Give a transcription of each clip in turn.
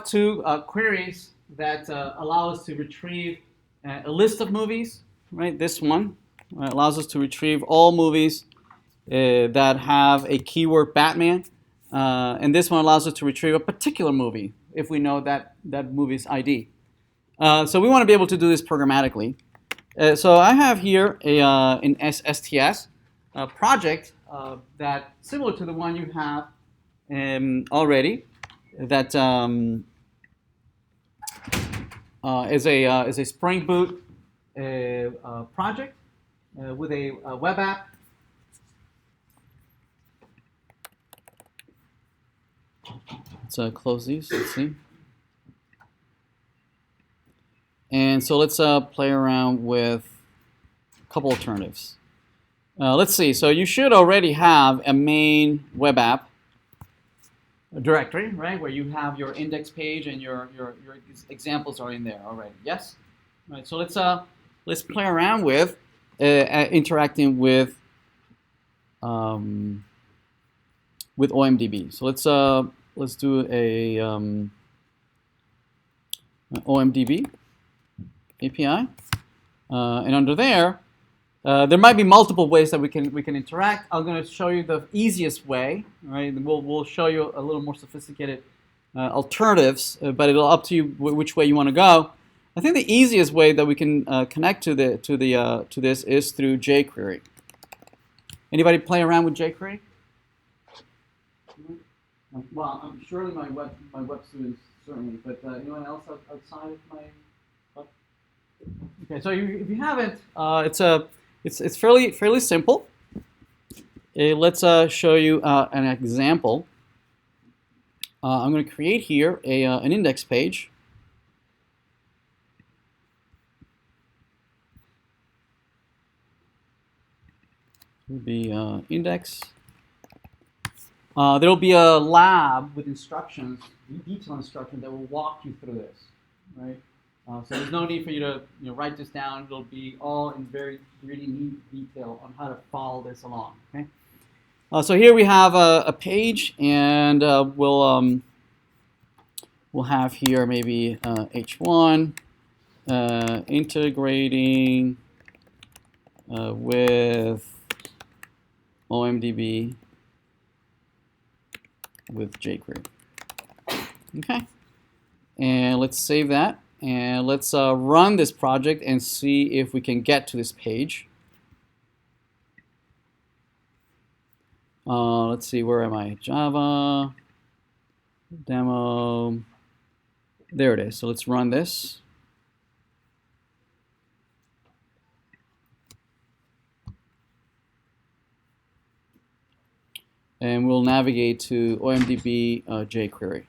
two queries that allow us to retrieve a list of movies. Right, this one allows us to retrieve all movies that have a keyword Batman, and this one allows us to retrieve a particular movie if we know that movie's ID. So we want to be able to do this programmatically. So I have here an STS project that similar to the one you have already. That is a Spring Boot project with a web app. Let's close these. Let's see. And so let's play around with a couple alternatives. Let's see. So you should already have a main web app directory, right, where you have your index page and your examples are in there already. Yes. All right. So let's play around with interacting with omdb. So let's do a omdb API, and under there might be multiple ways that we can interact. I'm going to show you the easiest way, right? We'll show you a little more sophisticated alternatives, but it'll up to you which way you want to go. I think the easiest way that we can connect to this is through jQuery. Anybody play around with jQuery? Well, I'm surely my web students certainly, but anyone else outside of my web? Okay, so if you haven't, it's fairly simple. Let's show you an example. I'm going to create here an index page. It will be index. There will be a lab with instructions, detailed instructions that will walk you through this, right? So there's no need for you to write this down. It'll be all in very really neat detail on how to follow this along. Okay. So here we have a page, and we'll have here maybe H1 integrating with omdb with jQuery. Okay, and let's save that. And let's run this project and see if we can get to this page. Let's see, where am I? Java, demo. There it is. So let's run this. And we'll navigate to omdb jQuery.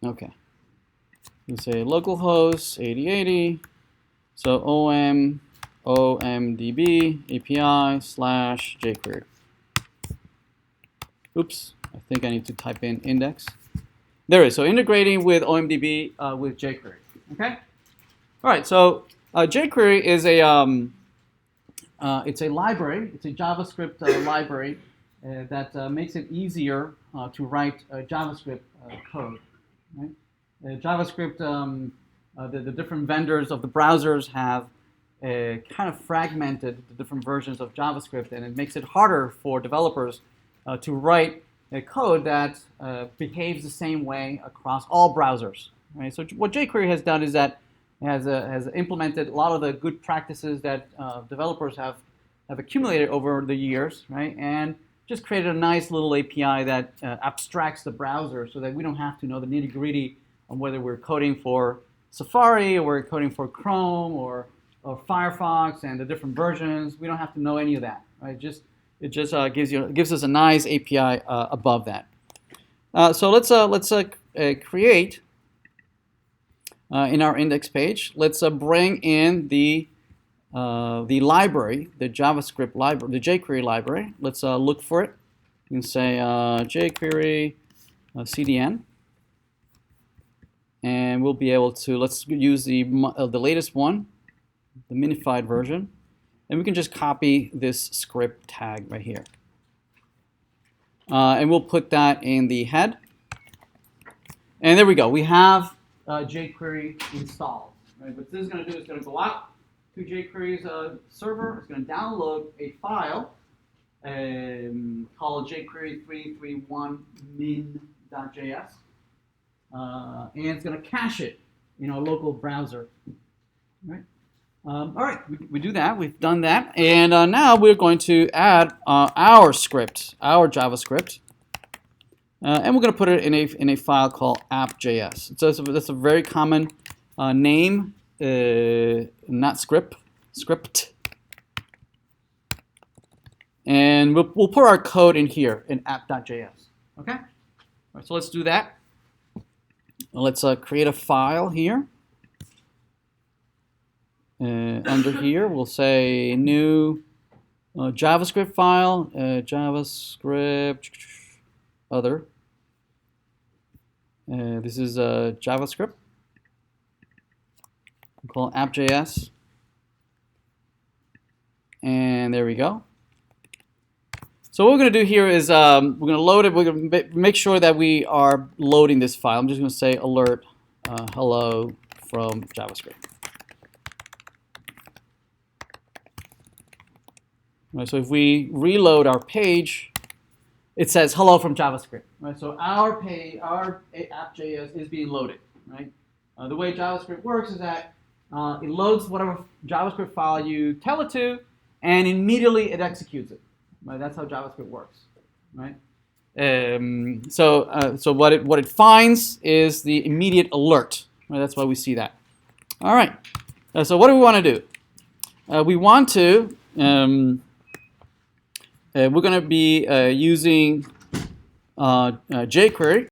Okay, you say localhost 8080, so omdb API / jQuery. Oops, I think I need to type in index. There it is. So integrating with omdb with jQuery. Okay. All right. So jQuery is it's a library. It's a JavaScript library that makes it easier to write JavaScript code. Right? JavaScript, the different vendors of the browsers have kind of fragmented the different versions of JavaScript, and it makes it harder for developers to write a code that behaves the same way across all browsers. Right? So what jQuery has done is that it has implemented a lot of the good practices that developers have accumulated over the years, right? And just created a nice little API that abstracts the browser so that we don't have to know the nitty-gritty on whether we're coding for Safari or we're coding for Chrome or Firefox and the different versions. We don't have to know any of that, right? It just gives us a nice API above that. So let's create in our index page. Let's bring in the library, the JavaScript library, the jQuery library. Let's look for it. You can say jQuery CDN, and we'll be able to. Let's use the latest one. the minified version, and we can just copy this script tag right here. And we'll put that in the head. And there we go. We have jQuery installed. Right? What this is going to do is going to go out to jQuery's server. It's going to download a file called jQuery331min.js. And it's going to cache it in our local browser. Right? All right, we do that. We've done that. And now we're going to add our script, our JavaScript. And we're going to put it in a file called app.js. So that's a very common name, not script. And we'll put our code in here in app.js. Okay? All right, so let's do that. Let's create a file here. Under here, we'll say new JavaScript file, JavaScript other. This is JavaScript. We'll call it app.js. And there we go. So what we're going to do here is we're going to load it. We're going to make sure that we are loading this file. I'm just going to say alert hello from JavaScript. Right, so if we reload our page, it says hello from JavaScript. Right, so our app.js is being loaded. Right, the way JavaScript works is that it loads whatever JavaScript file you tell it to, and immediately it executes it. Right, that's how JavaScript works. Right, so what it finds is the immediate alert. Right, that's why we see that. All right. So what do we want to do? We want to we're going to be using jQuery.